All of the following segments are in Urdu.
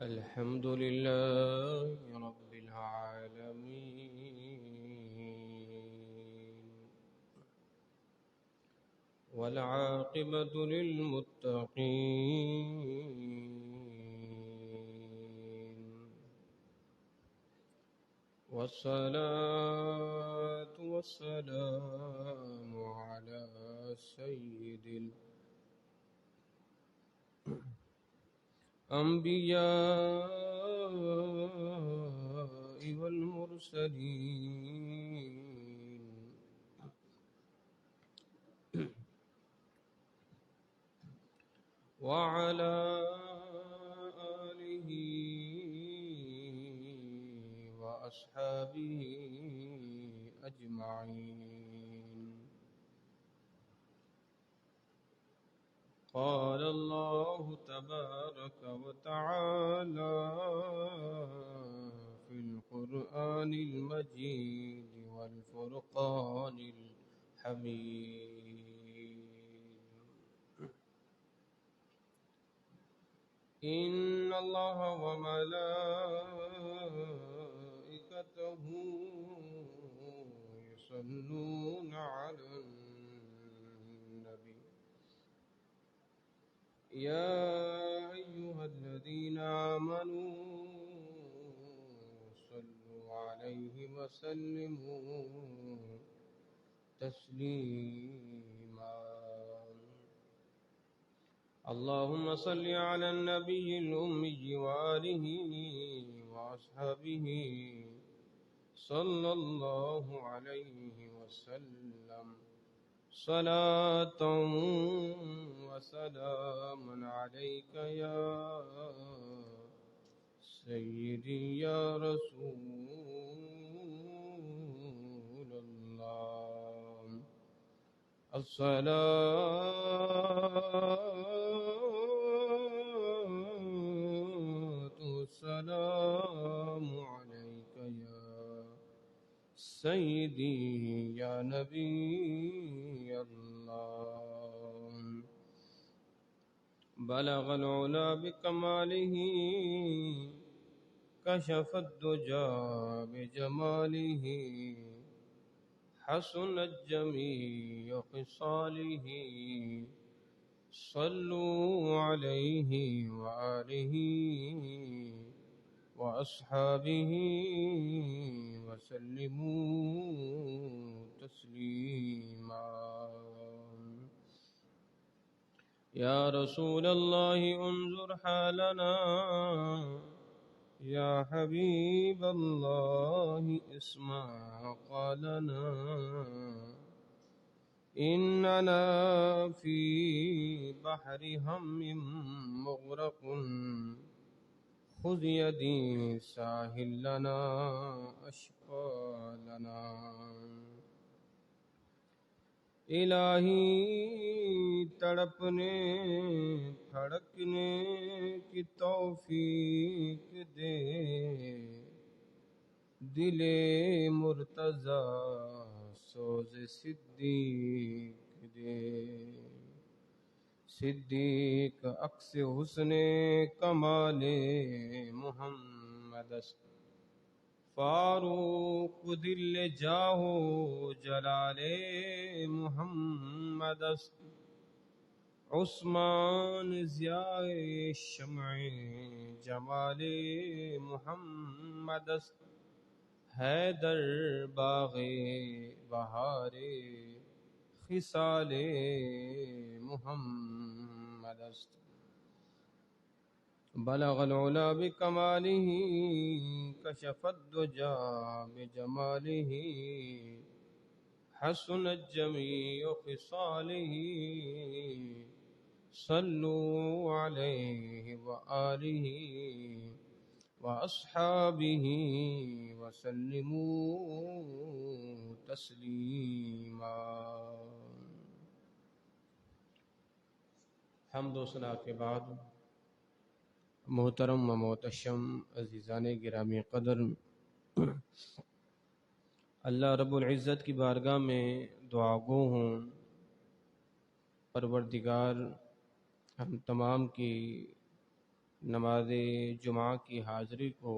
الحمد لله رب العالمين والعاقبة للمتقين والصلاة والسلام على سيد الأنبياء والمرسلين وعلى آله وأصحابه أجمعين. قال الله تبارك وتعالى في القرآن المجيد والفرقان الحميد: إن الله وملائكته يصلون على النبي يا أيها الذين آمنوا صلوا عليه وسلموا تسليما. اللهم صل على النبي الأمي وآله وأصحابه صلى الله عليه وسلم صلاة وسلام عليك يا سيدي يا رسول الله. الصلاة والسلام عليك يا سيدي يا نبي الله. بلغ العلا بكماله كشف الدجى بجماله حسنت جميع خصاله. صلوا عليه وآله وأصحابه وسلموا تسليما. يا رسول الله انظر حالنا، يا حبيب الله اسمع قالنا. إننا في بحر هم مغرق، خذ يدي ساحل لنا أشقالنا. الہی تڑپنے تھڑکنے کی توفیق دے، دل مرتضیٰ سوز صدیق دے. صدیق عکس حسن کمال محمد است، فاروق دل جاہو جلال محمد است. عثمان ضیاء شمع جمال محمد است. حیدر باغ بہار خصال محمد است. بلغ العلا بکمالہ کشف الدجى بجمالہ حسنت جمیع خصالہ. صلوا علیہ وآلہ وأصحابه وسلموا تسلیما. حمد و ثنا کے بعد محترم و محتشم عزیزان گرامی قدر، اللہ رب العزت کی بارگاہ میں دعا گو ہوں پروردگار ہم تمام کی نماز جمعہ کی حاضری کو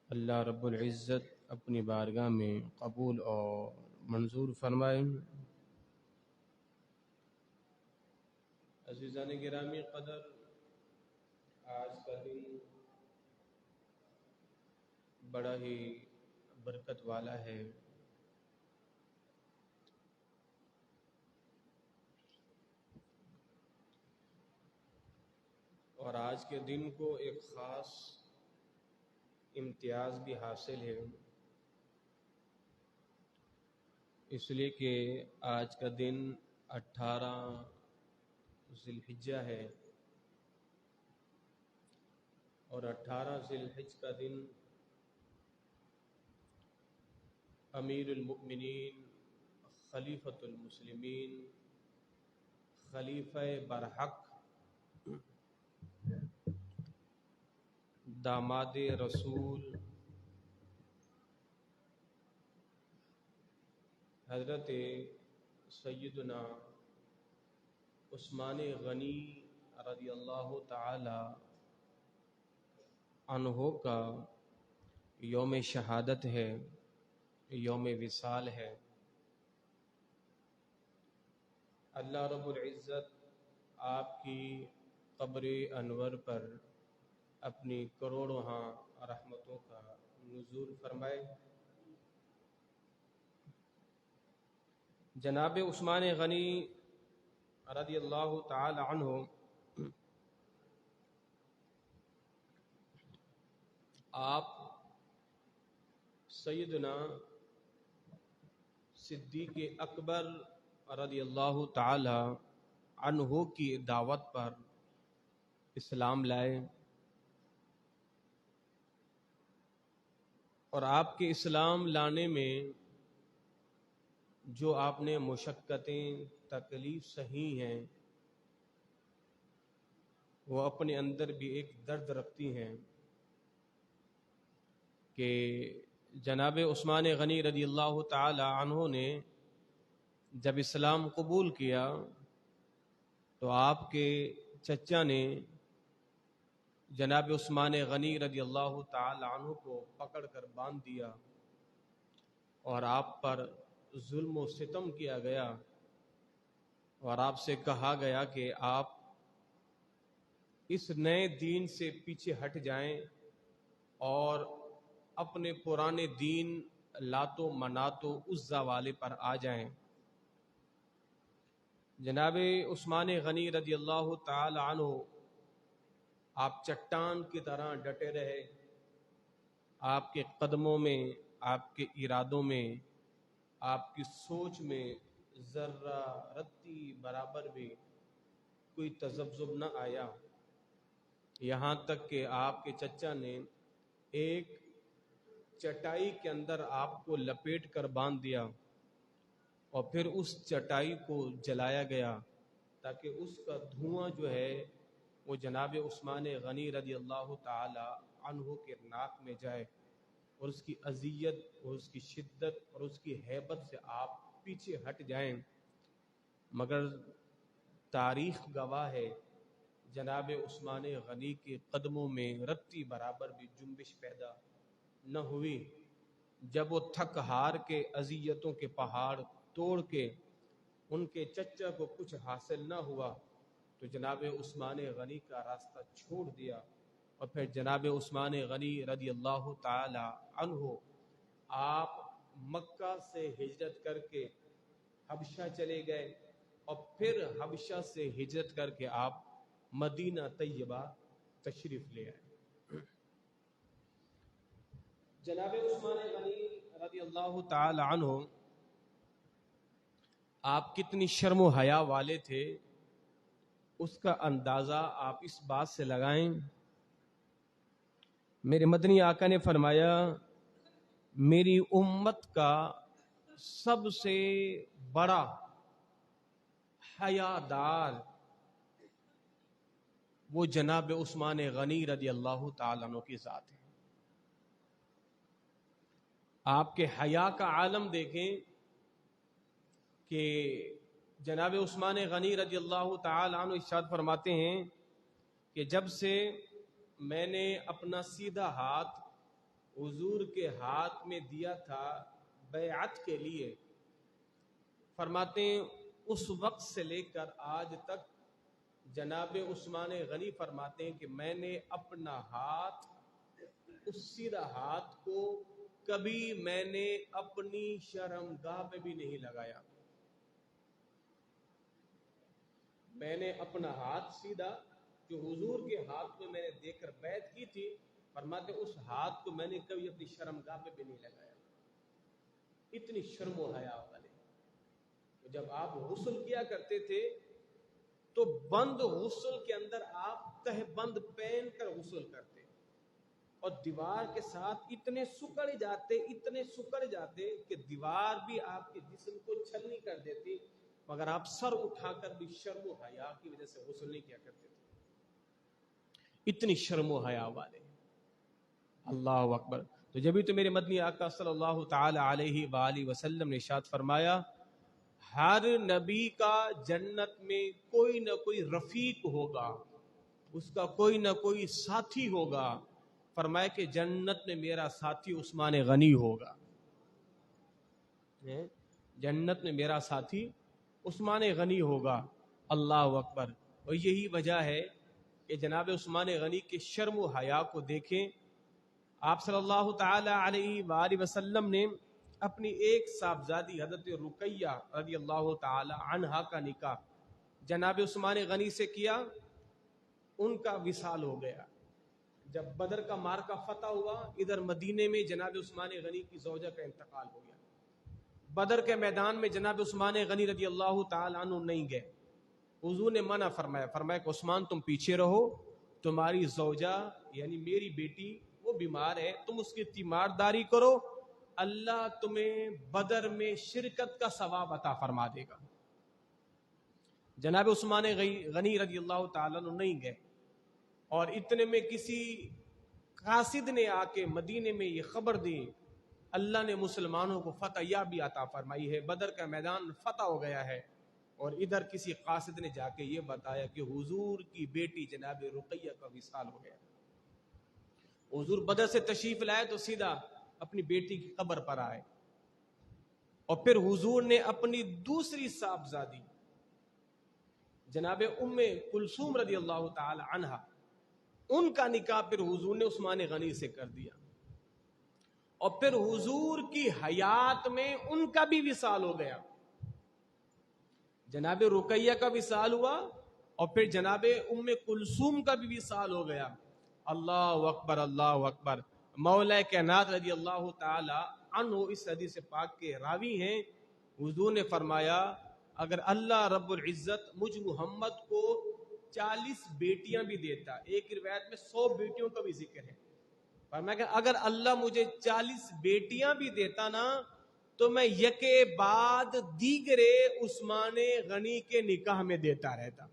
اللہ رب العزت اپنی بارگاہ میں قبول اور منظور فرمائے۔ عزیزان گرامی قدر، آج کا دن بڑا ہی برکت والا ہے۔ اور آج کے دن کو ایک خاص امتیاز بھی حاصل ہے، اس لیے کہ آج کا دن 18 ذی الحجہ ہے، اور 18 ذی الحجہ کا دن امیر المؤمنین خلیفۃ المسلمین خلیفہ برحق داماد رسول حضرت سیدنا عثمان غنی رضی اللہ تعالی عنہ کا یوم شہادت ہے، یوم وصال ہے۔ اللہ رب العزت آپ کی قبر انور پر اپنی کروڑوں رحمتوں کا نزول فرمائے۔ جناب عثمان غنی رضی اللہ تعالی عنہ آپ سیدنا صدیق اکبر رضی اللہ تعالی عنہ کی دعوت پر اسلام لائے، اور آپ کے اسلام لانے میں جو آپ نے مشقتیں تکلیف سہی ہیں، وہ اپنے اندر بھی ایک درد رکھتی ہیں کہ جناب عثمان غنی رضی اللہ تعالی عنہ نے جب اسلام قبول کیا تو آپ کے چچا نے جناب عثمان غنی رضی اللہ تعالی عنہ کو پکڑ کر باندھ دیا، اور آپ پر ظلم و ستم کیا گیا، اور آپ سے کہا گیا کہ آپ اس نئے دین سے پیچھے ہٹ جائیں اور اپنے پرانے دین لات و منات و عزا والے پر آ جائیں۔ جناب عثمان غنی رضی اللہ تعالی عنہ آپ چٹان کی طرح ڈٹے رہے، آپ کے قدموں میں، آپ کے ارادوں میں، آپ کی سوچ میں ذرہ رتی برابر بھی کوئی تذبذب نہ آیا، یہاں تک کہ آپ کے چچا نے ایک چٹائی کے اندر آپ کو لپیٹ کر باندھ دیا، اور پھر اس چٹائی کو جلایا گیا تاکہ اس کا دھواں جو ہے وہ جناب عثمان غنی رضی اللہ تعالی عنہ کے ناک میں جائے، اور اس کی اذیت اور اس کی شدت اور اس کی ہیبت سے آپ پیچھے ہٹ جائیں۔ مگر تاریخ گواہ ہے جناب عثمان غنی کے قدموں میں رتی برابر بھی جنبش پیدا نہ ہوئی۔ جب وہ تھک ہار کے اذیتوں کے پہاڑ توڑ کے ان کے چچا کو کچھ حاصل نہ ہوا تو جناب عثمان غنی کا راستہ چھوڑ دیا، اور پھر جناب عثمان غنی رضی اللہ تعالی عنہ آپ مکہ سے ہجرت کر کے حبشہ چلے گئے، اور پھر حبشہ سے ہجرت کر کے آپ مدینہ طیبہ تشریف لے آئے۔ جناب عثمان غنی رضی اللہ تعالی عنہ آپ کتنی شرم و حیا والے تھے، اس کا اندازہ آپ اس بات سے لگائیں۔ میرے مدنی آقا نے فرمایا، میری امت کا سب سے بڑا حیادار وہ جناب عثمان غنی رضی اللہ تعالیٰ عنہ کی ذات ہے۔ آپ کے حیا کا عالم دیکھیں کہ جناب عثمان غنی رضی اللہ تعالیٰ عنہ ارشاد فرماتے ہیں کہ جب سے میں نے اپنا سیدھا ہاتھ حضور کے ہاتھ میں دیا تھا بیعت کے لیے، فرماتے ہیں اس وقت سے لے کر آج تک جناب عثمان غنی فرماتے ہیں کہ میں نے اپنا ہاتھ، اس سیدھا ہاتھ کو کبھی میں نے اپنی شرمگاہ پہ بھی نہیں لگایا. میں نے اپنا ہاتھ سیدھا جو حضور کے ہاتھ کو میں نے دیکھ کر بیعت کی تھی، فرماتے اس ہاتھ کو میں نے کبھی اپنی شرمگاہ پہ بھی نہیں لگایا. اتنی شرم و حیا والے. جب آپ غسل کیا کرتے تھے تو بند غسل کے اندر آپ تہ بند پہن کر غسل کرتے اور دیوار کے ساتھ اتنے سکڑ جاتے کہ دیوار بھی آپ کے جسم کو چھلنی کر دیتی، مگر آپ سر اٹھا کر بھی شرم و حیا کی وجہ سے غسل نہیں کیا کرتے تھے. اتنی شرم و حیا والے. اللہ اکبر. تو جبھی تو میرے مدنی آقا صلی اللہ تعالی علیہ وآلہ وسلم نے ارشاد فرمایا ہر نبی کا جنت میں کوئی نہ کوئی رفیق ہوگا، اس کا کوئی نہ کوئی ساتھی ہوگا. فرمایا کہ جنت میں میرا ساتھی عثمان غنی ہوگا. جنت میں میرا ساتھی عثمان غنی ہوگا. اللہ اکبر. اور یہی وجہ ہے کہ جناب عثمان غنی کے شرم و حیا کو دیکھیں. آپ صلی اللہ تعالی علیہ وآلہ وسلم نے اپنی ایک صاحبزادی حضرت رقیہ رضی اللہ تعالی عنہا کا نکاح جناب عثمان غنی سے کیا. ان کا وصال ہو گیا. جب بدر کا معرکہ فتح ہوا، ادھر مدینے میں جناب عثمان غنی کی زوجہ کا انتقال ہو گیا. بدر کے میدان میں جناب عثمان غنی رضی اللہ تعالی عنہ نہیں گئے. حضور نے منع فرمایا کہ عثمان تم پیچھے رہو، تمہاری زوجہ یعنی میری بیٹی وہ بیمار ہے، تم اس کی تیمارداری کرو، اللہ تمہیں بدر میں شرکت کا ثواب عطا فرما دے گا. جناب عثمان غنی رضی اللہ تعالیٰ عنہ نہیں گئے اور اتنے میں کسی قاصد نے آ کے مدینے میں یہ خبر دی اللہ نے مسلمانوں کو فتح یابی عطا فرمائی ہے، بدر کا میدان فتح ہو گیا ہے. اور ادھر کسی قاصد نے جا کے یہ بتایا کہ حضور کی بیٹی جناب رقیہ کا وصال ہو گیا. حضور بدر سے تشریف لائے تو سیدھا اپنی بیٹی کی قبر پر آئے اور پھر حضور نے اپنی دوسری صاحبزادی جناب ام کلثوم رضی اللہ تعالی عنہا ان کا نکاح پھر حضور نے عثمان غنی سے کر دیا. اور پھر حضور کی حیات میں ان کا بھی وصال ہو گیا. جناب رقیہ کا وصال ہوا اور پھر جناب ام کلثوم کا بھی وصال ہو گیا. اللہ اکبر اللہ اکبر. مولا کائنات رضی اللہ تعالی عنہ اس حدیث پاک کے راوی ہیں. حضور نے فرمایا اگر اللہ رب العزت مجھ محمد کو 40 بیٹیاں بھی دیتا، ایک روایت میں 100 بیٹیوں کا بھی ذکر ہے، فرمایا کہ اگر اللہ مجھے 40 بیٹیاں بھی دیتا نا تو میں یکے بعد دیگرے عثمان غنی کے نکاح میں دیتا رہتا.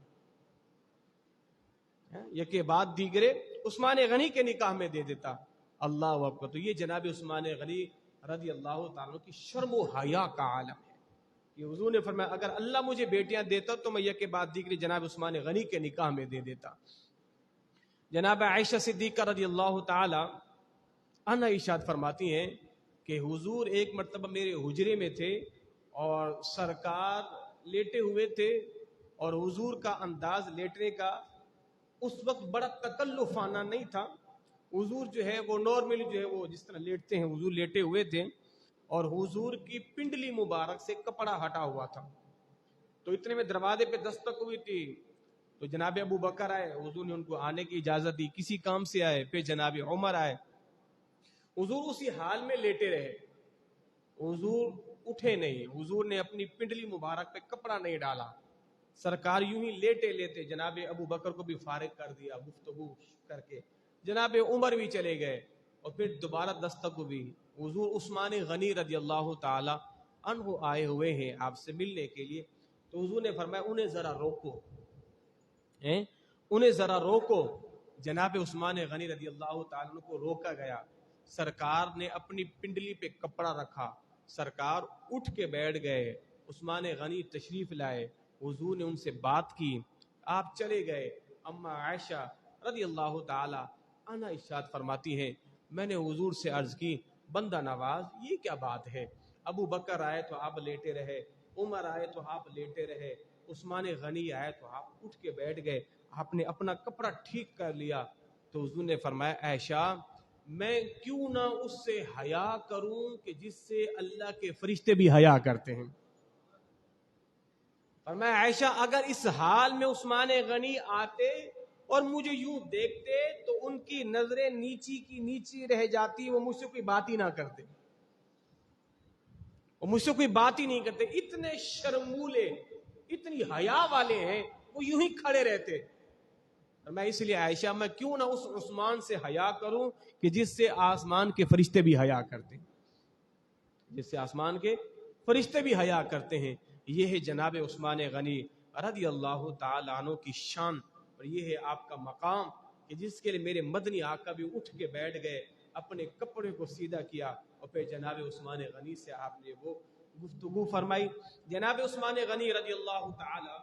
یکے بعد دیگرے عثمان غنی کے نکاح میں دے دیتا. اللہ اکبر. تو یہ جناب عثمان غنی رضی اللہ تعالیٰ کی شرم و حیا کا عالم ہے. یہ حضور نے فرمایا اگر اللہ مجھے بیٹیاں دیتا تو میں یکے بعد دیگرے جناب عثمان غنی کے نکاح میں دے دیتا. جناب عائشہ صدیقہ رضی اللہ تعالی عنہا ارشاد فرماتی ہیں کہ حضور ایک مرتبہ میرے حجرے میں تھے اور سرکار لیٹے ہوئے تھے اور حضور کا انداز لیٹنے کا اس وقت بڑا تکلفانہ نہیں تھا. حضور جو ہے وہ نارملی جو ہے وہ جس طرح لیٹتے ہیں حضور لیٹے ہوئے تھے اور حضور کی پنڈلی مبارک سے کپڑا ہٹا ہوا تھا. تو اتنے میں دروازے پہ دستک ہوئی تھی تو جناب ابو بکر آئے، حضور نے ان کو آنے کی اجازت دی. کسی کام سے آئے، پھر جناب عمر آئے. حضور اسی حال میں لیٹے رہے، حضور اٹھے نہیں. حضور نے اپنی پنڈلی مبارک پہ کپڑا نہیں ڈالا. سرکار یوں ہی لیٹے لیتے جناب ابو بکر کو بھی فارغ کر دیا گفتگو کر کے. جناب عمر بھی چلے گئے اور پھر دوبارہ دستک ہوئی. حضور عثمان غنی رضی اللہ تعالی عنہ آئے ہوئے ہیں آپ سے ملنے کے لیے. تو حضور نے فرمایا انہیں ذرا روکو، انہیں ذرا روکو. جناب عثمان غنی رضی اللہ تعالی عنہ کو روکا گیا. سرکار نے اپنی پنڈلی پہ کپڑا رکھا، سرکار اٹھ کے بیٹھ گئے. عثمان غنی تشریف لائے، حضور نے ان سے بات کی، آپ چلے گئے. اما عائشہ رضی اللہ تعالی عنہ ارشاد فرماتی ہیں میں نے حضور سے عرض کی بندہ نواز یہ کیا بات ہے؟ ابو بکر آئے تو آپ لیٹے رہے، عمر آئے تو آپ لیٹے رہے، عثمان غنی آئے تو آپ اٹھ کے بیٹھ گئے، آپ نے اپنا کپڑا ٹھیک کر لیا۔ تو حضور نے فرمایا عائشہ میں کیوں نہ اس سے حیا کروں کہ جس سے اللہ کے فرشتے بھی حیا کرتے ہیں۔ فرمایا عائشہ اگر اس حال میں عثمان غنی آتے اور مجھے یوں دیکھتے تو ان کی نظریں نیچی کی نیچی رہ جاتی، وہ مجھ سے کوئی بات ہی نہ کرتے، وہ مجھ سے کوئی بات ہی نہیں کرتے، اتنے شرمولے اتنی حیا والے ہیں، وہ یوں ہی کھڑے رہتے۔ میں اس لیے عائشہ میں کیوں نہ اس عثمان سے حیا کروں کہ جس سے آسمان کے فرشتے بھی حیا کرتے ہیں، جس سے آسمان کے فرشتے بھی حیا کرتے ہیں۔ یہ ہے جناب عثمان غنی رضی اللہ تعالی عنہ کی شان، اور یہ ہے آپ کا مقام کہ جس کے لیے میرے مدنی آقا بھی اٹھ کے بیٹھ گئے، اپنے کپڑے کو سیدھا کیا اور پھر جناب عثمان غنی سے آپ نے وہ گفتگو فرمائی۔ جناب عثمان غنی رضی اللہ تعالی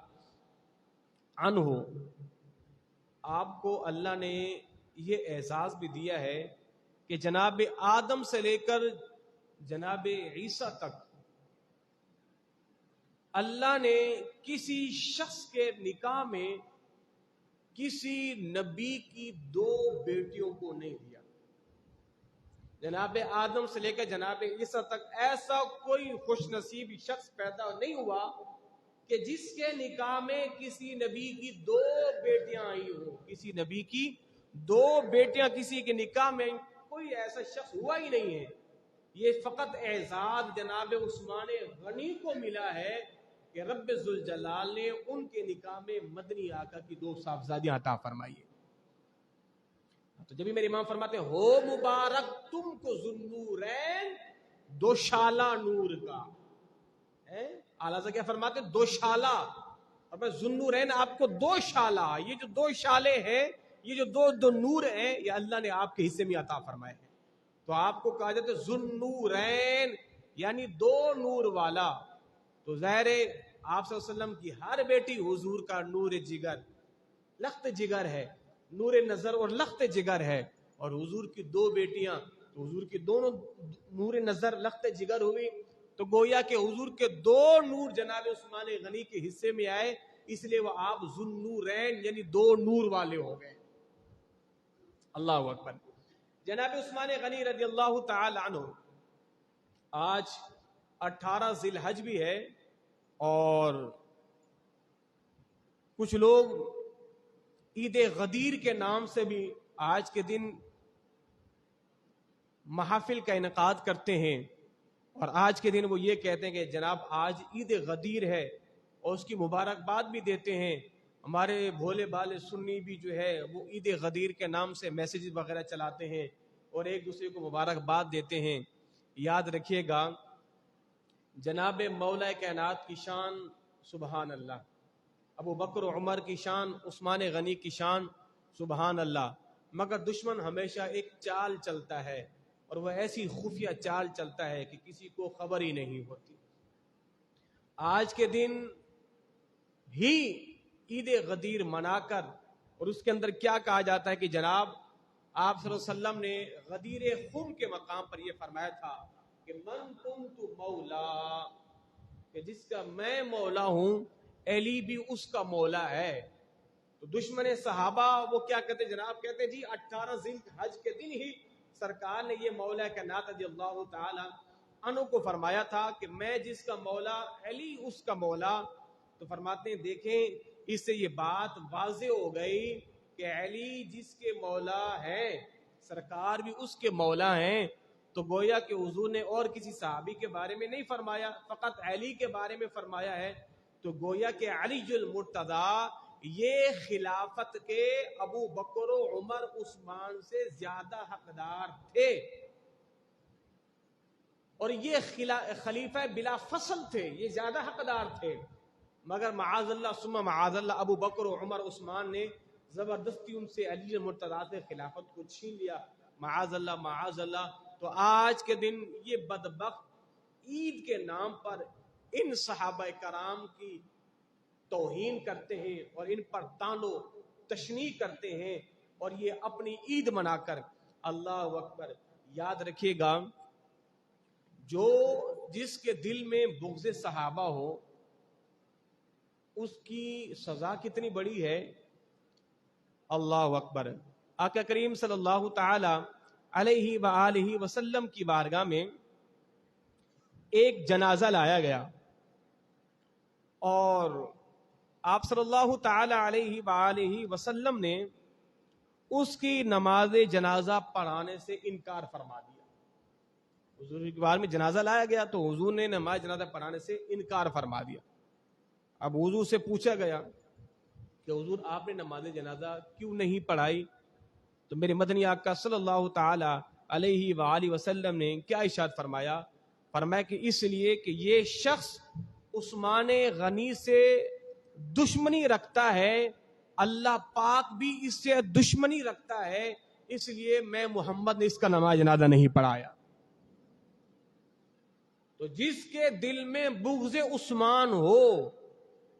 عنہ آپ کو اللہ نے یہ اعزاز بھی دیا ہے کہ جناب آدم سے لے کر جناب عیسیٰ تک اللہ نے کسی شخص کے نکاح میں کسی نبی کی 2 بیٹیوں کو نہیں دیا۔ جناب آدم سے لے کر جناب عیسیٰ تک ایسا کوئی خوش نصیب شخص پیدا نہیں ہوا کہ جس کے نکاح میں کسی نبی کی 2 بیٹیاں آئی ہوں، کسی نبی کی 2 بیٹیاں کسی کے نکاح میں، کوئی ایسا شخص ہوا ہی نہیں ہے۔ یہ فقط اعزاز جناب عثمان غنی کو ملا ہے کہ رب ذوالجلال نے ان کے نکاح میں مدنی آقا کی 2 صاحبزادیاں عطا فرمائی ہے۔ تو جب بھی میرے امام فرماتے ہیں ہو مبارک تم کو ذوالنورین 2 شالہ نور کا، اعلیٰ کیا فرماتے ہیں 2 شالہ، اور میں ذوالنورین آپ کو 2 شالہ، یہ جو 2 شالے ہیں، یہ جو 2 نور ہیں، یہ اللہ نے آپ کے حصے میں عطا فرمائے ہیں۔ تو آپ کو کہا جاتا ہے ذوالنورین یعنی 2 نور والا۔ تو ظاہر آپ صلی اللہ علیہ وسلم کی ہر بیٹی حضور کا نور جگر لخت جگر ہے، نور نظر اور لخت جگر ہے، اور حضور کی 2 بیٹیاں تو حضور کی دونوں نور نظر لخت جگر ہوئی، تو گویا کہ حضور کے 2 نور جناب عثمان غنی کے حصے میں آئے، اس لیے وہ آپ ذوالنورین یعنی 2 نور والے ہو گئے۔ اللہ اکبر۔ جناب عثمان غنی رضی اللہ تعالی عنہ آج 18 ذی الحج بھی ہے، اور کچھ لوگ عید غدیر کے نام سے بھی آج کے دن محافل کا انعقاد کرتے ہیں، اور آج کے دن وہ یہ کہتے ہیں کہ جناب آج عید غدیر ہے، اور اس کی مبارکباد بھی دیتے ہیں۔ ہمارے بھولے بالے سنی بھی جو ہے وہ عید غدیر کے نام سے میسیجز وغیرہ چلاتے ہیں اور ایک دوسرے کو مبارکباد دیتے ہیں۔ یاد رکھیے گا جناب مولا کائنات کی شان سبحان اللہ، ابو بکر و عمر کی شان، عثمان غنی کی شان سبحان اللہ، مگر دشمن ہمیشہ ایک چال چلتا ہے، اور وہ ایسی خفیہ چال چلتا ہے کہ کسی کو خبر ہی نہیں ہوتی۔ آج کے دن ہی عید غدیر منا کر، اور اس کے اندر کیا کہا جاتا ہے کہ جناب آپ صلی اللہ علیہ وسلم نے غدیر خم کے مقام پر یہ فرمایا تھا کہ من کنت مولا، کہ جس کا میں مولا ہوں علی بھی اس کا مولا ہے۔ تو دشمن صحابہ وہ کیا کہتے جناب، کہتے جی 18 ذی الحج کے دن ہی سرکار نے یہ مولا کائنات رضی اللہ تعالی عنہ کو فرمایا تھا کہ میں جس کا مولا علی اس کا مولا۔ تو فرماتے ہیں دیکھیں اس سے یہ بات واضح ہو گئی کہ علی جس کے مولا ہیں سرکار بھی اس کے مولا ہیں۔ تو گویا کہ حضور نے اور کسی صحابی کے بارے میں نہیں فرمایا، فقط علی کے بارے میں فرمایا ہے۔ تو گویا کہ علی المرتضی یہ خلافت کے ابو بکر و عمر عثمان سے زیادہ حقدار تھے، اور یہ خلیفہ بلا فصل تھے، یہ زیادہ حقدار تھے، مگر معاذ اللہ ثم معاذ اللہ ابو بکر و عمر عثمان نے زبردستی ان سے علی المرتضی سے خلافت کو چھین لیا، معاذ اللہ معاذ اللہ۔ تو آج کے دن یہ بدبخت عید کے نام پر ان صحابہ کرام کی توہین کرتے ہیں اور ان پر طعن و تشنیع کرتے ہیں، اور یہ اپنی عید منا کر اللہ اکبر. یاد رکھیے گا جس کے دل میں بغض صحابہ ہو اس کی سزا کتنی بڑی ہے. اللہ اکبر. آقا کریم صلی اللہ تعالی علیہ وآلہ وسلم کی بارگاہ میں ایک جنازہ لایا گیا اور آپ صلی اللہ تعالی علیہ وآلہ وسلم نے اس کی نماز جنازہ پڑھانے سے انکار فرما دیا. حضور کے بارے میں جنازہ لایا گیا تو حضور نے نماز جنازہ پڑھانے سے انکار فرما دیا. اب حضور سے پوچھا گیا کہ حضور آپ نے نماز جنازہ کیوں نہیں پڑھائی؟ تو میرے مدنی آقا صلی اللہ تعالی علیہ وآلہ وسلم نے کیا ارشاد فرمایا؟ فرمایا کہ اس لیے کہ یہ شخص عثمان غنی سے دشمنی رکھتا ہے، اللہ پاک بھی اس سے دشمنی رکھتا ہے، اس لیے میں محمد نے اس کا نماز جنازہ نہیں پڑھایا. تو جس کے دل میں بغض عثمان ہو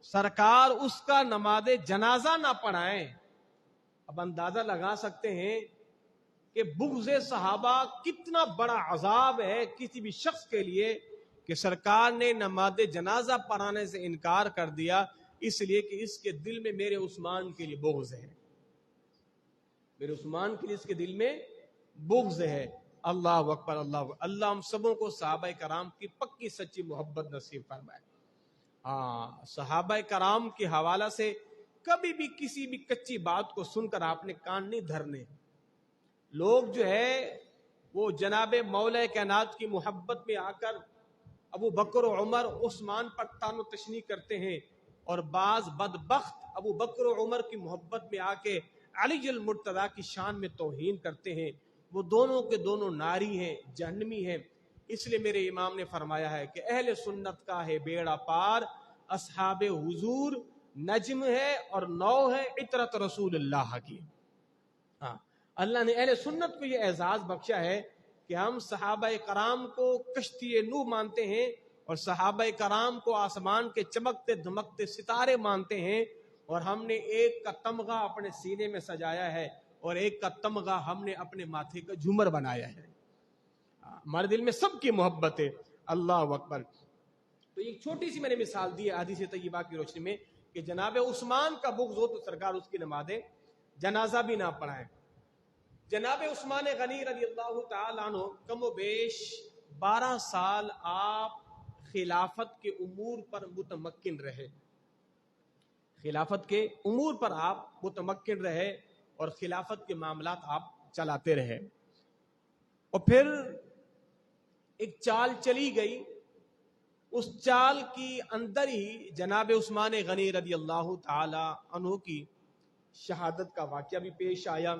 سرکار اس کا نماز جنازہ نہ پڑھائیں. اب اندازہ لگا سکتے ہیں کہ بغض صحابہ کتنا بڑا عذاب ہے کسی بھی شخص کے لیے کہ سرکار نے نماز جنازہ پڑھانے سے انکار کر دیا اس لیے کہ اس کے دل میں میرے عثمان کے لیے بغض ہے. میرے عثمان کے لیے اس کے دل میں بغض ہے. اللہ اکبر. اللہ ہم سبوں کو صحابہ کرام کی پکی سچی محبت نصیب فرمائے. صحابہ کرام کے حوالہ سے کبھی بھی کسی بھی کچی بات کو سن کر آپ نے کان نہیں دھرنے. لوگ جو ہے وہ جناب مولا کائنات کی محبت میں آ کر ابو بکر و عمر عثمان پر تان و تشنیع کرتے ہیں اور بعض بدبخت ابو بکر و عمر کی محبت میں آ کے علی المرتضیٰ کی شان میں توہین کرتے ہیں. وہ دونوں کے دونوں ناری ہیں، جہنمی ہیں. اس لیے میرے امام نے فرمایا ہے کہ اہل سنت کا ہے بیڑا پار، اصحاب حضور نجم ہے اور نو ہے عطرت رسول اللہ کی. اللہ نے اہل سنت کو یہ اعزاز بخشا ہے کہ ہم صحابہ کرام کو کشتی نوح مانتے ہیں اور صحابہ کرام کو آسمان کے چمکتے دھمکتے ستارے مانتے ہیں، اور ہم نے ایک کا تمغہ اپنے سینے میں سجایا ہے اور ایک کا تمغہ ہم نے اپنے ماتھے کا جھومر بنایا ہے. ہمارے دل میں سب کی محبت ہے. اللہ اکبر. تو ایک چھوٹی سی میں نے مثال دی ہے حدیث طیبہ کی روشنی میں کہ جناب عثمان کا بغض ہو تو سرکار اس کی نماز جنازہ بھی نہ پڑھائیں. جناب عثمان غنی رضی اللہ تعالی عنہ کم و بیش 12 سال آپ خلافت کے امور پر متمکن رہے. خلافت کے امور پر آپ متمکن رہے اور خلافت کے معاملات آپ چلاتے رہے. اور پھر ایک چال چلی گئی، اس چال کی اندر ہی جناب عثمان غنی رضی اللہ تعالی عنہ کی شہادت کا واقعہ بھی پیش آیا.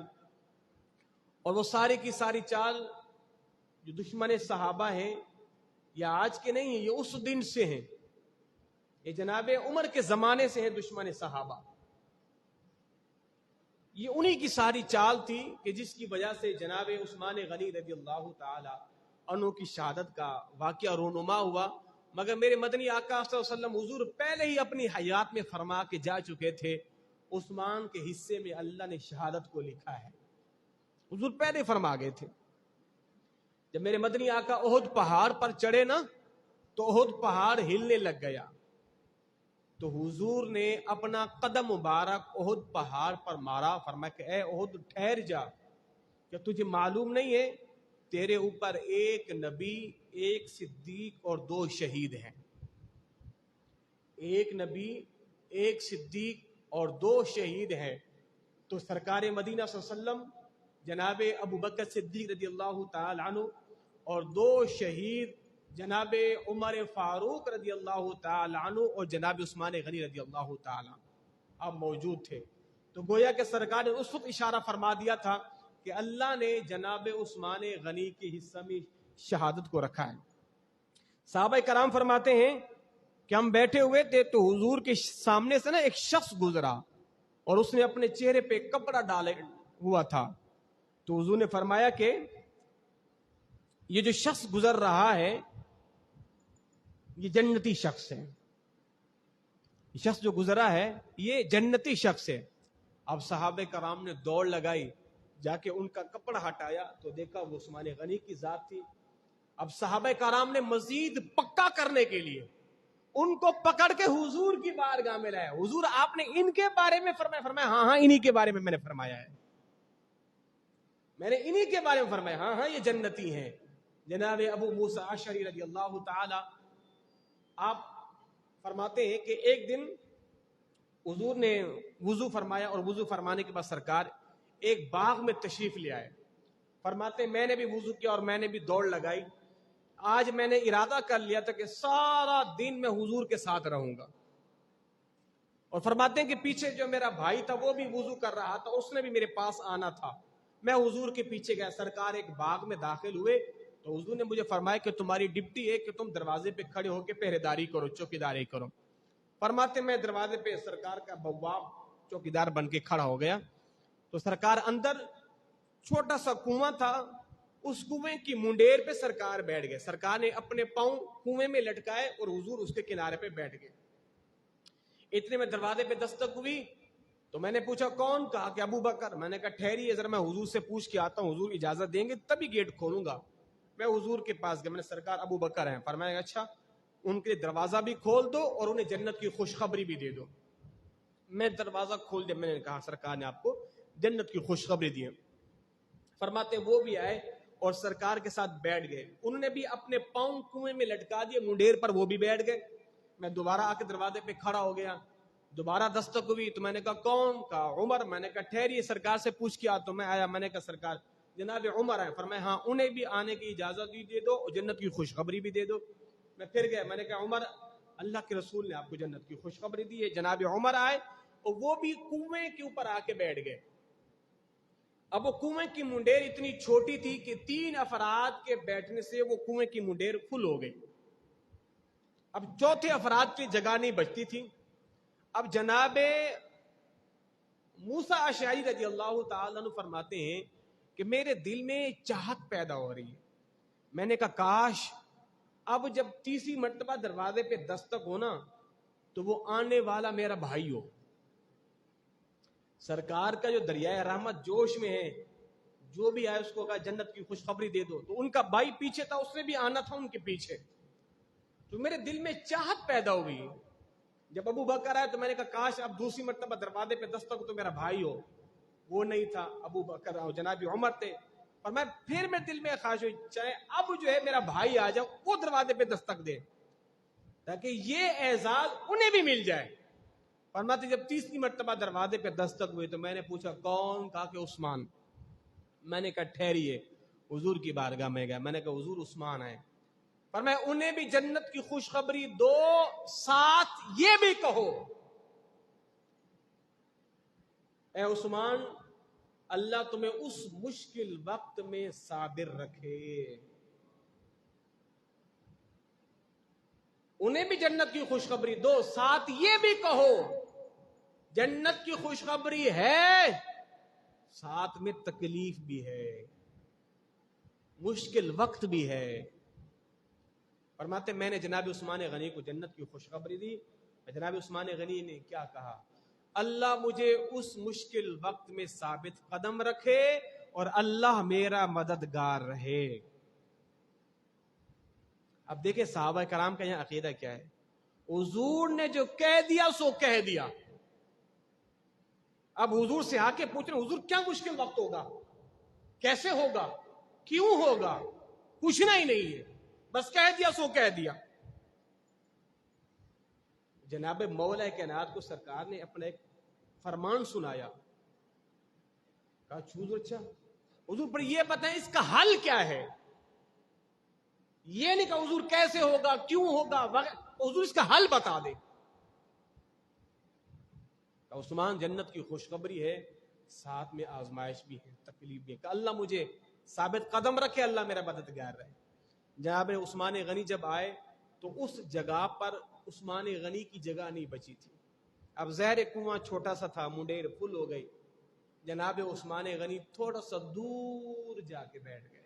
اور وہ ساری کی ساری چال جو دشمن صحابہ ہیں یا آج کے نہیں ہیں، یہ اس دن سے ہیں، یہ جناب عمر کے زمانے سے ہیں دشمن صحابہ. یہ انہی کی ساری چال تھی کہ جس کی وجہ سے جناب عثمان غنی رضی اللہ تعالی عنہ کی شہادت کا واقعہ رونما ہوا. مگر میرے مدنی آقا صلی اللہ علیہ وسلم حضور پہلے ہی اپنی حیات میں فرما کے جا چکے تھے عثمان کے حصے میں اللہ نے شہادت کو لکھا ہے. حضور پہلے فرما گئے تھے. جب میرے مدنی آقا احد پہاڑ پر چڑھے نا تو احد پہاڑ ہلنے لگ گیا. تو حضور نے اپنا قدم مبارک احد پہاڑ پر مارا، فرمایا کہ اے احد ٹھہر جا، کیا تجھے معلوم نہیں ہے تیرے اوپر ایک نبی، ایک صدیق اور 2 شہید ہیں. ایک نبی، ایک صدیق اور 2 شہید ہیں. تو سرکار مدینہ صلی اللہ علیہ وسلم جناب ابو بکر صدیق رضی اللہ تعالی عنہ اور 2 شہید جناب عمر فاروق رضی اللہ تعالی عنہ اور جناب عثمان غنی رضی اللہ تعالی عنہ آپ موجود تھے. تو گویا کہ سرکار نے اس وقت اشارہ فرما دیا تھا کہ اللہ نے جناب عثمان غنی کے حصہ میں شہادت کو رکھا ہے. صحابہ کرام فرماتے ہیں کہ ہم بیٹھے ہوئے تھے تو حضور کے سامنے سے نا ایک شخص گزرا اور اس نے اپنے چہرے پہ کپڑا ڈالے ہوا تھا. تو حضور نے فرمایا کہ یہ جو شخص گزر رہا ہے یہ جنتی شخص ہے. یہ شخص جو گزرا ہے یہ جنتی شخص ہے. اب صحابہ کرام نے دوڑ لگائی، جا کے ان کا کپڑا ہٹایا تو دیکھا وہ عثمان غنی کی ذات تھی۔ اب صحابہ کرام نے مزید پکا کرنے کے لیے ان کو پکڑ کے حضور کی بارگاہ میں لایا، حضور آپ نے ان کے بارے میں فرمایا ہاں ہاں انہی کے بارے میں میں نے فرمایا ہے، میں نے انہی کے بارے میں فرمایا، ہاں ہاں یہ جنتی ہیں۔ جناب ابو موسیٰ اشعری رضی اللہ تعالی آپ فرماتے ہیں کہ ایک دن حضور نے وضو فرمایا اور وضو فرمانے کے بعد سرکار ایک باغ میں تشریف لے آئے۔ فرماتے میں نے بھی وضو کیا اور میں نے بھی دوڑ لگائی، آج میں نے ارادہ کر لیا تھا کہ سارا دن میں حضور کے ساتھ رہوں گا۔ اور فرماتے ہیں کہ پیچھے جو میرا بھائی تھا وہ بھی وضو کر رہا تھا، اس نے بھی میرے پاس آنا تھا، میں حضور کے پیچھے گیا۔ سرکار ایک باغ میں داخل ہوئے تو حضور نے مجھے فرمایا کہ تمہاری ڈپٹی ہے کہ تم دروازے پہ کھڑے ہو کے پہرےداری کرو، چوکیداری کرو۔ فرماتے میں دروازے پہ سرکار کا بواب چوکیدار بن کے کھڑا ہو گیا تو سرکار اندر چھوٹا سا کنواں تھا، اس کنویں کی منڈیر پہ سرکار بیٹھ گئے۔ سرکار نے اپنے پاؤں کنویں میں لٹکائے اور حضور اس کے کنارے پہ بیٹھ گئے۔ اتنے میں دروازے پہ دستک ہوئی تو میں نے پوچھا کون؟ کہا کہ ابو بکر۔ میں نے کہا ٹھہریے ذرا میں حضور سے پوچھ کے آتا ہوں، حضور اجازت دیں گے تبھی گیٹ کھولوں گا۔ میں حضور کے پاس گیا، میں نے سرکار ابو بکر ہیں، فرمایا اچھا ان کے دروازہ بھی کھول دو اور انہیں جنت کی خوشخبری بھی دے دو۔ میں دروازہ کھول دیا، میں نے کہا سرکار نے آپ کو جنت کی خوشخبری دی ہے۔ فرماتے وہ بھی آئے اور سرکار کے ساتھ بیٹھ گئے، انہوں نے بھی اپنے پاؤں کنویں میں لٹکا دیے منڈیر پر، وہ بھی بیٹھ گئے۔ میں دوبارہ آ کے دروازے پہ کھڑا ہو گیا، دوبارہ دستک ہوئی تو میں نے کہا کون؟ کہا عمر۔ میں نے کہا ٹھہریے سرکار سے پوچھ کے آتا ہوں۔ میں آیا، میں نے کہا سرکار جناب عمر ہیں۔ فرمایا ہاں انہیں بھی آنے کی اجازت بھی دے دو اور جنت کی خوشخبری بھی دے دو۔ میں پھر گیا، میں نے کہا عمر اللہ کے رسول نے آپ کو جنت کی خوشخبری دی ہے۔ جناب عمر آئے اور وہ بھی کنویں کے اوپر آ کے بیٹھ گئے۔ اب وہ کنویں کی منڈیر اتنی چھوٹی تھی کہ 3 افراد کے بیٹھنے سے وہ کنویں کی منڈیر فل ہو گئی، اب چوتھے افراد کی جگہ نہیں بچتی تھی۔ اب جناب موسیٰ اشعری رضی اللہ تعالیٰ عنہ فرماتے ہیں کہ میرے دل میں چاہت پیدا ہو رہی ہے، میں نے کہا کاش اب جب تیسری مرتبہ دروازے پہ دستک ہونا تو وہ آنے والا میرا بھائی ہو۔ سرکار کا جو دریائے رحمت جوش میں ہے، جو بھی آئے اس کو کہا جنت کی خوشخبری دے دو، تو ان کا بھائی پیچھے تھا، اس نے بھی آنا تھا ان کے پیچھے، تو میرے دل میں چاہت پیدا ہوئی۔ جب ابو بکر آئے تو میں نے کہا کاش اب دوسری مرتبہ دروازے پہ دستک ہو تو میرا بھائی ہو، وہ نہیں تھا، ابو بکر اور جناب عمر تھے۔ اور میں پھر میرے دل میں خواہش ہوئی چاہے اب جو ہے میرا بھائی آ جائے، وہ دروازے پہ دستک دے تاکہ یہ اعزاز انہیں بھی مل جائے۔ فرماتے جب تیسری مرتبہ دروازے پہ دستک ہوئی تو میں نے پوچھا کون؟ کہا کہ عثمان۔ میں نے کہا ٹھہریے، حضور کی بارگاہ میں گیا، میں نے کہا حضور عثمان آئے، پر میں انہیں بھی جنت کی خوشخبری دو، ساتھ یہ بھی کہو اے عثمان اللہ تمہیں اس مشکل وقت میں صابر رکھے۔ انہیں بھی جنت کی خوشخبری دو، ساتھ یہ بھی کہو جنت کی خوشخبری ہے، ساتھ میں تکلیف بھی ہے، مشکل وقت بھی ہے۔ فرماتے میں نے جناب عثمان غنی کو جنت کی خوشخبری دی۔ جناب عثمان غنی نے کیا کہا؟ اللہ مجھے اس مشکل وقت میں ثابت قدم رکھے اور اللہ میرا مددگار رہے۔ اب دیکھیں صحابہ کرام کا یہاں عقیدہ کیا ہے، حضور نے جو کہہ دیا سو کہہ دیا۔ اب حضور سے آ کے پوچھ رہے حضور کیا مشکل وقت ہوگا، کیسے ہوگا، کیوں ہوگا، پوچھنا ہی نہیں ہے، بس کہہ دیا سو کہہ دیا۔ جناب مولا کائنات کو سرکار نے اپنا ایک فرمان سنایا، کہا حضور اچھا حضور پر یہ بتائیں اس کا حل کیا ہے، یہ نہیں کہا حضور کیسے ہوگا، کیوں ہوگا، حضور اس کا حل بتا دے۔ عثمان جنت کی خوشخبری ہے، ساتھ میں آزمائش بھی ہے، تکلیف بھی ہے، کہ اللہ مجھے ثابت قدم رکھے، اللہ میرا مددگار رہے۔ جناب عثمان غنی جب آئے تو اس جگہ پر عثمان غنی کی جگہ نہیں بچی تھی، اب زہر کنواں چھوٹا سا تھا، منڈیر فل ہو گئی۔ جناب عثمان غنی تھوڑا سا دور جا کے بیٹھ گئے،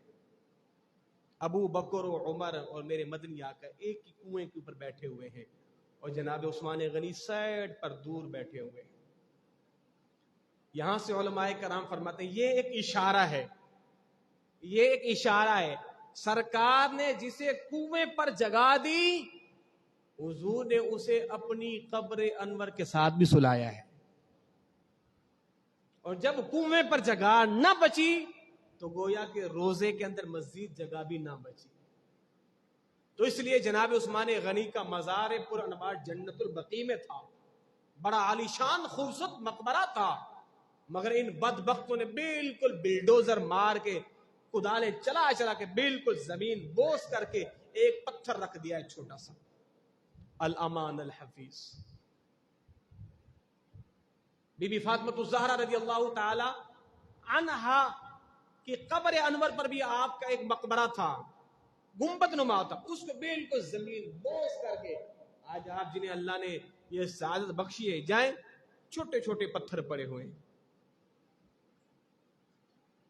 ابو بکر و عمر اور میرے مدنی آقا ایک ہی کنویں کے اوپر بیٹھے ہوئے ہیں اور جناب عثمان غنی سائڈ پر دور بیٹھے ہوئے ہیں۔ یہاں سے علماء کرام فرماتے ہیں یہ ایک اشارہ ہے، یہ ایک اشارہ ہے۔ سرکار نے جسے کنویں پر جگا دی، حضور نے اسے اپنی قبر انور کے ساتھ بھی سلایا ہے، اور جب کنویں پر جگہ نہ بچی تو گویا کہ روزے کے اندر مزید جگہ بھی نہ بچی۔ تو اس لیے جناب عثمان غنی کا مزار پر انوار جنت البقیع میں تھا، بڑا عالیشان خوبصورت مقبرہ تھا، مگر ان بدبختوں نے بالکل بلڈوزر مار کے، کدالیں چلا چلا کے بالکل زمین بوس کر کے ایک پتھر رکھ دیا ہے چھوٹا سا، الامان الحفیظ۔ بی بی فاطمہ الزہرا رضی اللہ تعالی عنہا کی قبر انور پر بھی آپ کا ایک مقبرہ تھا، گنبد نما تھا، اس کو بالکل زمین بوس کر کے آج آپ جنہیں اللہ نے یہ سعادت بخشی ہے جائیں، چھوٹے چھوٹے پتھر پڑے ہوئے ہیں۔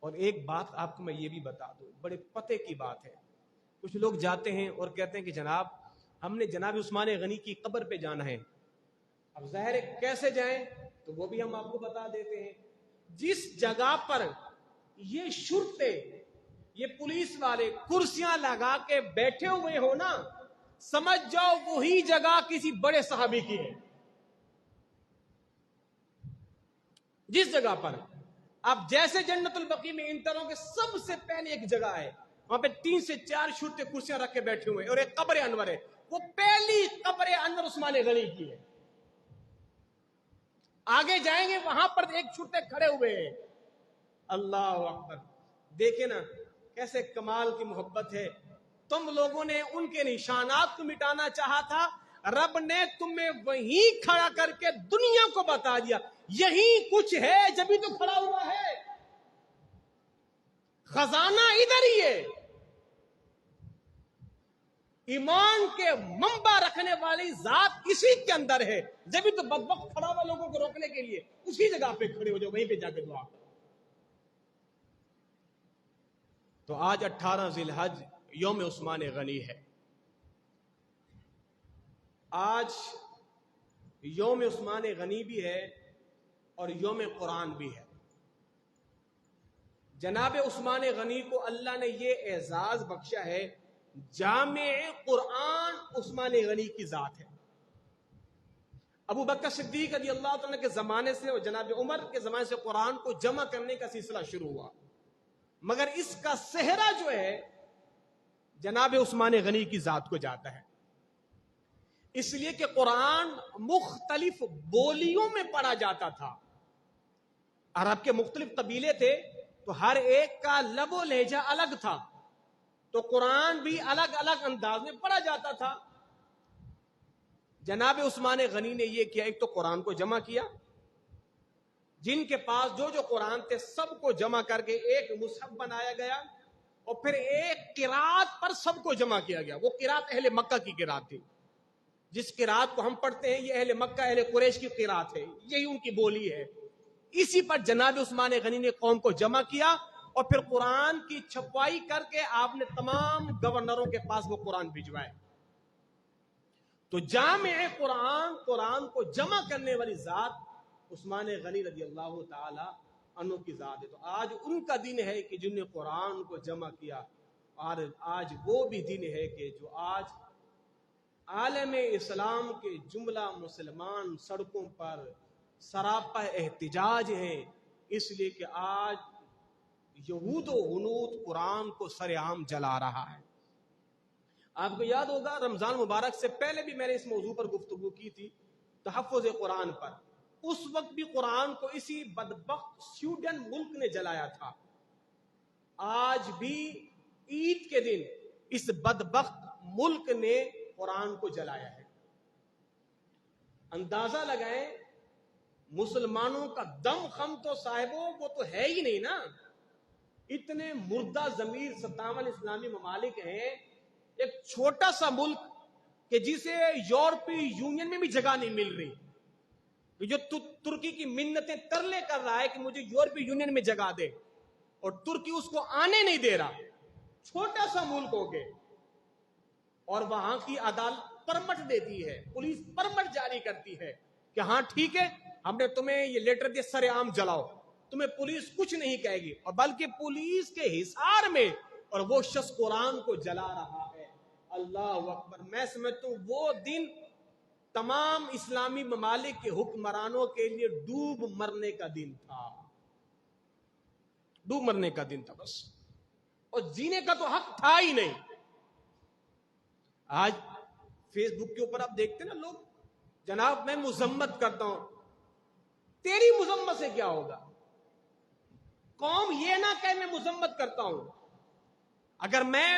اور ایک بات آپ کو میں یہ بھی بتا دوں، بڑے پتے کی بات ہے، کچھ لوگ جاتے ہیں اور کہتے ہیں کہ جناب ہم نے جناب عثمان غنی کی قبر پہ جانا ہے۔ اب ظاہر ہے کیسے جائیں تو وہ بھی ہم آپ کو بتا دیتے ہیں۔ جس جگہ پر یہ شرطے، یہ پولیس والے کرسیاں لگا کے بیٹھے ہوئے ہو نا، سمجھ جاؤ وہی جگہ کسی بڑے صحابی کی ہے۔ جس جگہ پر اب جیسے جنت البقیع میں ان طرح کے سب سے پہلے ایک جگہ ہے، وہاں پہ 3 سے 4 شرطے کرسیاں رکھ کے بیٹھے ہوئے اور ایک قبر انور ہے، وہ پہلی قبر انور عثمان غنی کی ہے۔ آگے جائیں گے وہاں پر ایک چھوٹے کھڑے ہوئے ہیں، اللہ اکبر۔ دیکھیں نا کیسے کمال کی محبت ہے۔ تم لوگوں نے ان کے نشانات کو مٹانا چاہا تھا، رب نے تمہیں وہیں کھڑا کر کے دنیا کو بتا دیا یہی کچھ ہے، جبھی تو کھڑا ہوا ہے، خزانہ ادھر ہی ہے۔ ایمان کے منبع رکھنے والی ذات اسی کے اندر ہے، جبھی تو بدبخت کھڑا ہوا لوگوں کو روکنے کے لیے اسی جگہ پہ کھڑے ہو جاؤ، وہیں پہ جا کے دعا۔ تو آج 18 ذی الحج یوم عثمان غنی ہے، آج یوم عثمان غنی بھی ہے اور یوم قرآن بھی ہے۔ جناب عثمان غنی کو اللہ نے یہ اعزاز بخشا ہے، جامع قرآن عثمان غنی کی ذات ہے۔ ابو بکر صدیق رضی اللہ تعالیٰ کے زمانے سے اور جناب عمر کے زمانے سے قرآن کو جمع کرنے کا سلسلہ شروع ہوا، مگر اس کا صحرا جو ہے جناب عثمان غنی کی ذات کو جاتا ہے، اس لیے کہ قرآن مختلف بولیوں میں پڑھا جاتا تھا۔ عرب کے مختلف قبیلے تھے تو ہر ایک کا لب و لہجہ الگ تھا، تو قرآن بھی الگ الگ انداز میں پڑھا جاتا تھا۔ جناب عثمان غنی نے یہ کیا، ایک تو قرآن کو جمع کیا، جن کے پاس جو قرآن تھے سب کو جمع کر کے ایک مصحف بنایا گیا، اور پھر ایک قرات پر سب کو جمع کیا گیا۔ وہ قرات اہل مکہ کی قرات تھی، جس قرات کو ہم پڑھتے ہیں یہ اہل مکہ اہل قریش کی قرات ہے، یہی ان کی بولی ہے۔ اسی پر جناب عثمان غنی نے قوم کو جمع کیا، اور پھر قرآن کی چھپائی کر کے آپ نے تمام گورنروں کے پاس وہ قرآن بھجوائے۔ تو جامع قرآن، قرآن کو جمع کرنے والی ذات عثمان غنی رضی اللہ تعالی عنہ کی ذات ہے۔ تو آج ان کا دن ہے کہ جن نے قرآن کو جمع کیا، اور آج وہ بھی دن ہے کہ جو آج عالم اسلام کے جملہ مسلمان سڑکوں پر سراپا احتجاج ہیں، اس لیے کہ آج یہود و ہنود قرآن کو سر عام جلا رہا ہے۔ آپ کو یاد ہوگا رمضان مبارک سے پہلے بھی میں نے اس موضوع پر گفتگو کی تھی، تحفظ قرآن پر۔ اس وقت بھی قرآن کو اسی بدبخت سویڈن ملک نے جلایا تھا۔ آج بھی عید کے دن اس بدبخت ملک نے قرآن کو جلایا ہے۔ اندازہ لگائیں مسلمانوں کا دم خم تو صاحبوں وہ تو ہے ہی نہیں نا، اتنے مردہ ضمیر 57 اسلامی ممالک ہیں، ایک چھوٹا سا ملک کہ جسے یورپی یونین میں بھی جگہ نہیں مل رہی، جو ترکی کی منتیں ترلے کر رہا ہے کہ مجھے یورپی یونین میں جگہ دے، اور ترکی اس کو آنے نہیں دے رہا، چھوٹا سا ملک ہو کے، اور وہاں کی عدالت پرمٹ دیتی ہے، پولیس پرمٹ جاری کرتی ہے کہ ہاں ٹھیک ہے ہم نے تمہیں یہ لیٹر دیا، سر عام جلاؤ۔ تمہیں پولیس کچھ نہیں کہے گی، اور بلکہ پولیس کے حصار میں اور وہ شخص قرآن کو جلا رہا ہے۔ اللہ اکبر! میں سمجھتا ہوں وہ دن تمام اسلامی ممالک کے حکمرانوں کے لیے ڈوب مرنے کا دن تھا، ڈوب مرنے کا دن تھا بس، اور جینے کا تو حق تھا ہی نہیں۔ آج فیس بک کے اوپر آپ دیکھتے نا لوگ، جناب میں مذمت کرتا ہوں، تیری مذمت سے کیا ہوگا؟ قوم یہ نہ کہ میں مذمت کرتا ہوں، اگر میں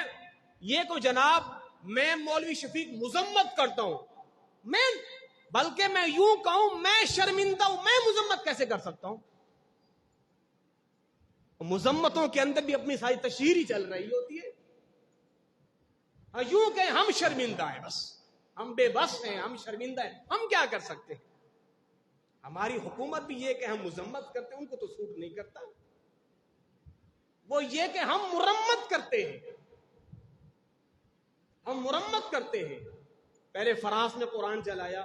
یہ کو جناب میں مولوی شفیق مذمت کرتا ہوں، بلکہ میں یوں کہوں میں شرمندہ ہوں، میں مذمت کیسے کر سکتا ہوں؟ مذمتوں کے اندر بھی اپنی ساری تشہیری چل رہی ہوتی ہے، یوں کہ ہم شرمندہ ہیں، بس ہم بے بس ہیں، ہم شرمندہ ہیں، ہم کیا کر سکتے ہیں؟ ہماری حکومت بھی یہ کہ ہم مذمت کرتے ہیں، ان کو تو سوٹ نہیں کرتا، وہ یہ کہ ہم مرمت کرتے ہیں، ہم مرمت کرتے ہیں۔ پہلے فرانس نے قرآن جلایا،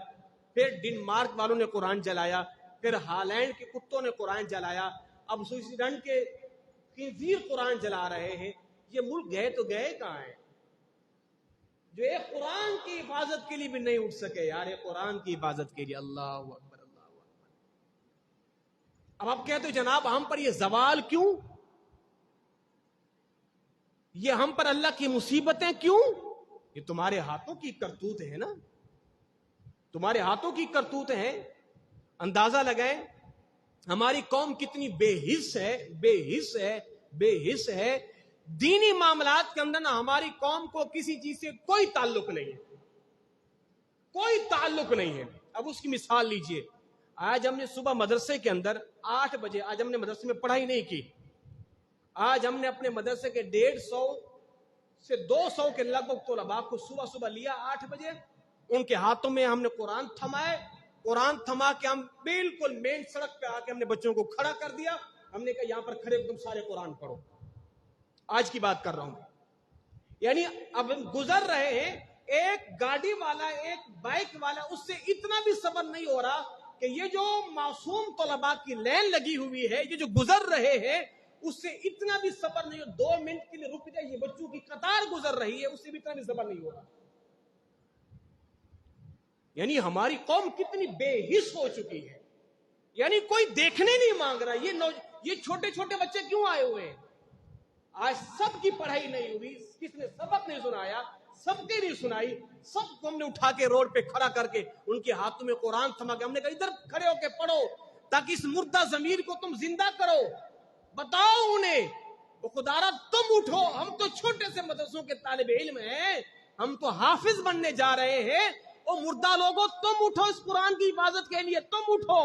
پھر ڈنمارک والوں نے قرآن جلایا، پھر ہالینڈ کے کتوں نے قرآن جلایا، اب سوئٹزرلینڈ کے خنزیر قرآن جلا رہے ہیں۔ یہ ملک گئے تو گئے کہاں ہیں جو ایک قرآن کی حفاظت کے لیے بھی نہیں اٹھ سکے؟ یار ایک قرآن کی حفاظت کے لیے، اللہ اکبر اللہ اکبر۔ اب آپ کہتے ہو جناب ہم پر یہ زوال کیوں، یہ ہم پر اللہ کی مصیبتیں کیوں؟ یہ تمہارے ہاتھوں کی کرتوت ہے نا، تمہارے ہاتھوں کی کرتوت ہیں۔ اندازہ لگائیں ہماری قوم کتنی بے حس ہے، بے حس ہے، بے حس ہے۔ دینی معاملات کے اندر نہ ہماری قوم کو کسی چیز سے کوئی تعلق نہیں ہے، کوئی تعلق نہیں ہے۔ اب اس کی مثال لیجئے، آج ہم نے صبح مدرسے کے اندر 8 بجے آج ہم نے مدرسے میں پڑھائی نہیں کی، آج ہم نے اپنے مدرسے کے 150 سے 200 کے لگ بھگ طلباء کو صبح صبح لیا 8 بجے، ان کے ہاتھوں میں ہم نے قرآن تھمائے، قرآن تھما کے ہم بالکل مین سڑک پہ آ کے ہم نے بچوں کو کھڑا کر دیا، ہم نے کہا یہاں پر کھڑے تم سارے قرآن پڑھو۔ آج کی بات کر رہا ہوں، یعنی اب گزر رہے ہیں، ایک گاڑی والا ایک بائک والا اس سے اتنا بھی صبر نہیں ہو رہا کہ یہ جو معصوم طلباء کی لین لگی ہوئی ہے، یہ جو گزر رہے ہیں، اس سے اتنا بھی صبر نہیں ہو، 2 منٹ کے لیے رک جائے، یہ بچوں کی قطار گزر رہی ہے، اس سے بھی اتنا بھی صبر نہیں ہو رہا۔ یعنی ہماری قوم کتنی بے حس ہو چکی ہے، یعنی کوئی دیکھنے نہیں مانگ رہا۔ یہ چھوٹے چھوٹے بچے کیوں آئے ہوئے ہیں؟ آج سب کی پڑھائی نہیں ہوئی، کس نے سبق نہیں سنایا، سب کی نہیں سنائی، سب کو ہم نے اٹھا کے روڈ پہ کھڑا کر کے ان کے ہاتھوں میں قرآن تھما کے ہم نے کہا ادھر کھڑے ہو کے پڑھو تاکہ اس مردہ ضمیر کو تم زندہ کرو، بتاؤ انہیں وہ خدارا تم اٹھو، ہم تو چھوٹے سے مدرسوں کے طالب علم ہیں، ہم تو حافظ بننے جا رہے ہیں، او مردہ لوگوں تم اٹھو اس قرآن کی حفاظت کے لیے، تم اٹھو۔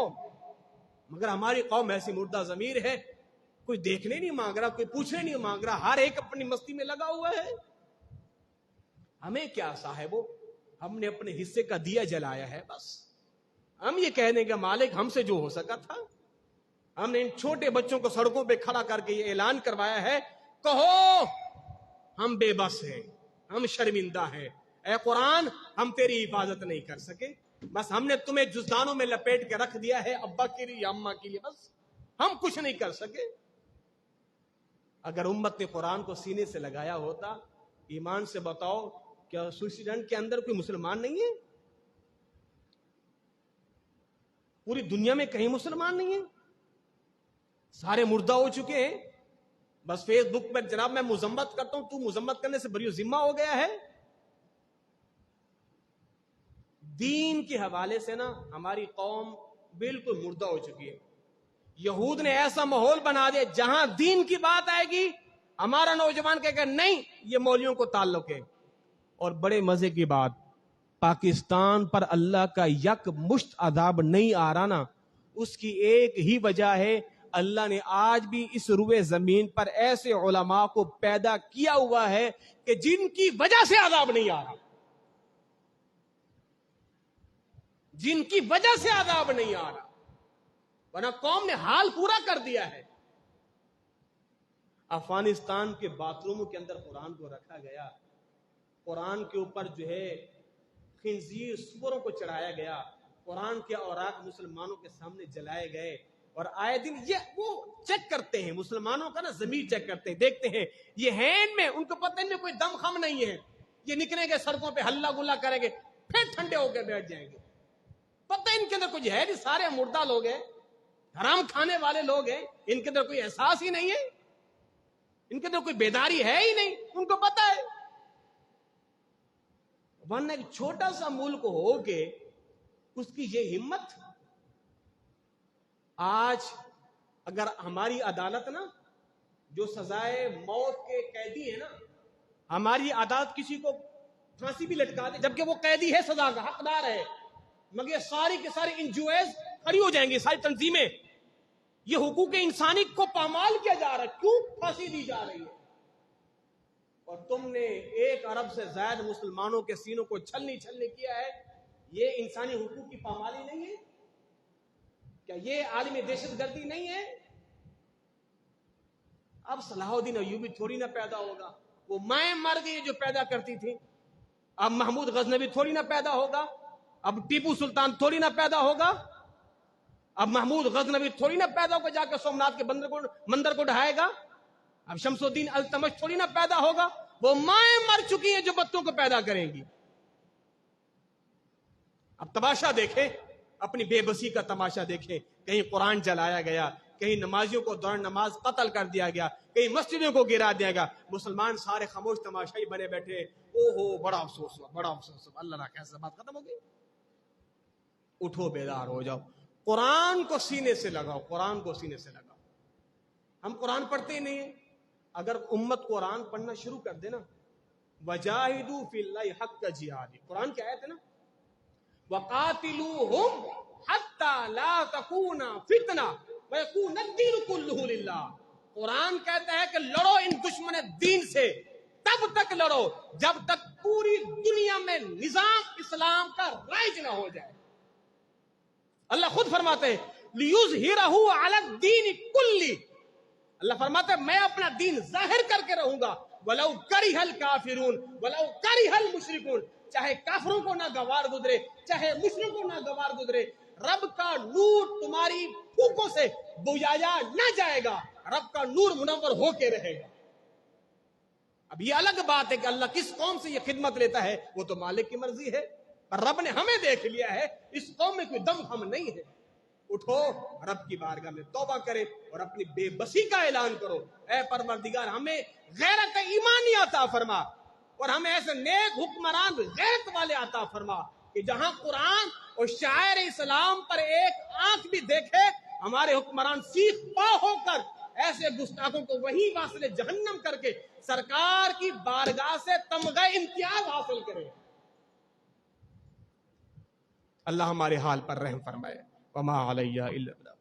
مگر ہماری قوم ایسی مردہ ضمیر ہے، کوئی دیکھنے نہیں مانگ رہا، کوئی پوچھنے نہیں مانگ رہا، ہر ایک اپنی مستی میں لگا ہوا ہے۔ ہمیں کیا صاحبو، ہم نے اپنے حصے کا دیا جلایا ہے، بس ہم یہ کہہ دیں کہ مالک ہم سے جو ہو سکا تھا، ہم نے ان چھوٹے بچوں کو سڑکوں پہ کھڑا کر کے یہ اعلان کروایا ہے، کہو ہم بے بس ہیں، ہم شرمندہ ہیں، اے قرآن ہم تیری حفاظت نہیں کر سکے، بس ہم نے تمہیں جزدانوں میں لپیٹ کے رکھ دیا ہے، ابا کے لیے اماں کے لیے، بس ہم کچھ نہیں کر سکے۔ اگر امت نے قرآن کو سینے سے لگایا ہوتا، ایمان سے بتاؤ کیا سوئٹزرلینڈ کے اندر کوئی مسلمان نہیں ہے؟ پوری دنیا میں کہیں مسلمان نہیں ہے؟ سارے مردہ ہو چکے ہیں، بس فیس بک پر جناب میں مذمت کرتا ہوں، تو مذمت کرنے سے بری ذمہ ہو گیا ہے۔ دین کے حوالے سے نا ہماری قوم بالکل مردہ ہو چکی ہے۔ یہود نے ایسا ماحول بنا دیا جہاں دین کی بات آئے گی ہمارا نوجوان کہے گا نہیں یہ مولویوں کو تعلق ہے۔ اور بڑے مزے کی بات، پاکستان پر اللہ کا یک مشت عذاب نہیں آ رہا نا، اس کی ایک ہی وجہ ہے، اللہ نے آج بھی اس روئے زمین پر ایسے علماء کو پیدا کیا ہوا ہے کہ جن کی وجہ سے عذاب نہیں آ رہا، جن کی وجہ سے عذاب نہیں آ رہا، ورنہ قوم نے حال پورا کر دیا ہے۔ افغانستان کے باتھ روموں کے اندر قرآن کو رکھا گیا، قرآن کے اوپر جو ہے خنزیر سوروں کو چڑھایا گیا، قرآن کے اوراق مسلمانوں کے سامنے جلائے گئے، اور آئے دن یہ وہ چیک کرتے ہیں، مسلمانوں کا نا ضمیر چیک کرتے ہیں، دیکھتے ہیں یہ ہین میں ان کو پتہ نہیں کوئی دم خم نہیں ہے، یہ نکلیں گے سڑکوں پہ ہلا گلا کریں گے پھر ٹھنڈے ہو کے بیٹھ جائیں گے، پتہ ان کے اندر کچھ ہے نہیں، سارے مردہ لوگ ہیں، حرام کھانے والے لوگ ہیں، ان کے اندر کوئی احساس ہی نہیں ہے، ان کے اندر کوئی بیداری ہے ہی نہیں، ان کو پتہ ہے۔ ورنہ ایک چھوٹا سا ملک ہو کے اس کی یہ ہمت، آج اگر ہماری عدالت نا جو سزائے موت کے قیدی ہیں نا، ہماری عدالت کسی کو پھانسی بھی لٹکا دے جبکہ وہ قیدی ہے، سزا کا حقدار ہے، مگر یہ ساری کے ساری انجوائز کھڑی ہو جائیں گی، ساری تنظیمیں، یہ حقوق انسانی کو پامال کیا جا رہا ہے، کیوں پھانسی دی جا رہی ہے؟ اور تم نے 1 ارب سے زائد مسلمانوں کے سینوں کو چھلنی کیا ہے، یہ انسانی حقوق کی پامالی نہیں ہے؟ کیا یہ عالمی دہشت گردی نہیں ہے؟ اب صلاح الدین ایوبی تھوڑی نہ پیدا ہوگا، وہ مائیں مر گئی جو پیدا کرتی تھی، اب محمود غزنوی تھوڑی نہ پیدا ہوگا، اب ٹیپو سلطان تھوڑی نہ پیدا ہوگا، اب محمود غزنوی تھوڑی نہ پیدا ہوگا جا کے سومنات کے مندر کو ڈھائے گا، اب شمس الدین التمش تھوڑی نہ پیدا ہوگا، وہ مائیں مر چکی ہیں جو بچوں کو پیدا کریں گی۔ اب تماشا دیکھیں، اپنی بے بسی کا تماشا دیکھیں، کہیں قرآن جلایا گیا، کہیں نمازیوں کو دوران نماز قتل کر دیا گیا، کہیں مسجدوں کو گرا دیا گیا، مسلمان سارے خاموش تماشائی بنے بیٹھے، او ہو بڑا افسوس ہوا، بڑا افسوس ہوا، اللہ نہ کیسے بات ختم ہو گئی۔ اٹھو بیدار ہو جاؤ، قرآن کو سینے سے لگاؤ، قرآن کو سینے سے لگاؤ۔ ہم قرآن پڑھتے ہی نہیں ہیں، اگر امت قرآن پڑھنا شروع کر دے نا، وجاہدوا فی اللہ حق جہاد، قرآن کی آیت ہے نا، وقاتلوہم حتی لا تکون فتنہ ویکون الدین کلہ للہ، قرآن کہتا ہے کہ لڑو ان دشمن دین سے، تب تک لڑو جب تک پوری دنیا میں نظام اسلام کا رائج نہ ہو جائے۔ اللہ خود فرماتے ہیں لِيُظْهِرَهُ عَلَى الدِّينِ كُلِّهِ، اللہ فرماتا ہے میں اپنا دین ظاہر کر کے رہوں گا، وَلَوْ كَرِهَ الْكَافِرُونَ وَلَوْ كَرِهَ الْمُشْرِكُونَ، چاہے کافروں کو نہ گوار گزرے، چاہے مشرکوں کو نہ گوار گزرے، رب کا نور تمہاری پھوکوں سے بجھایا نہ جائے گا، رب کا نور منور ہو کے رہے گا۔ اب یہ الگ بات ہے کہ اللہ کس قوم سے یہ خدمت لیتا ہے، وہ تو مالک کی مرضی ہے، پر رب نے ہمیں دیکھ لیا ہے، اس قوم میں کوئی دم ہم نہیں ہے۔ اٹھو رب کی بارگاہ میں توبہ کرے اور اپنی بے بسی کا اعلان کرو، اے پروردگار ہمیں غیرت ایمانی عطا فرما، اور ہمیں ایسے نیک حکمران غیرت والے عطا فرما کہ جہاں قرآن اور شاعر اسلام پر ایک آنکھ بھی دیکھے، ہمارے حکمران سیخ پا ہو کر ایسے گستاخوں کو وہی واصل جہنم کر کے سرکار کی بارگاہ سے تمغہ امتیاز حاصل کرے۔ اللہ ہمارے حال پر رحم فرمائے۔ وما علیہ الا البلاغ۔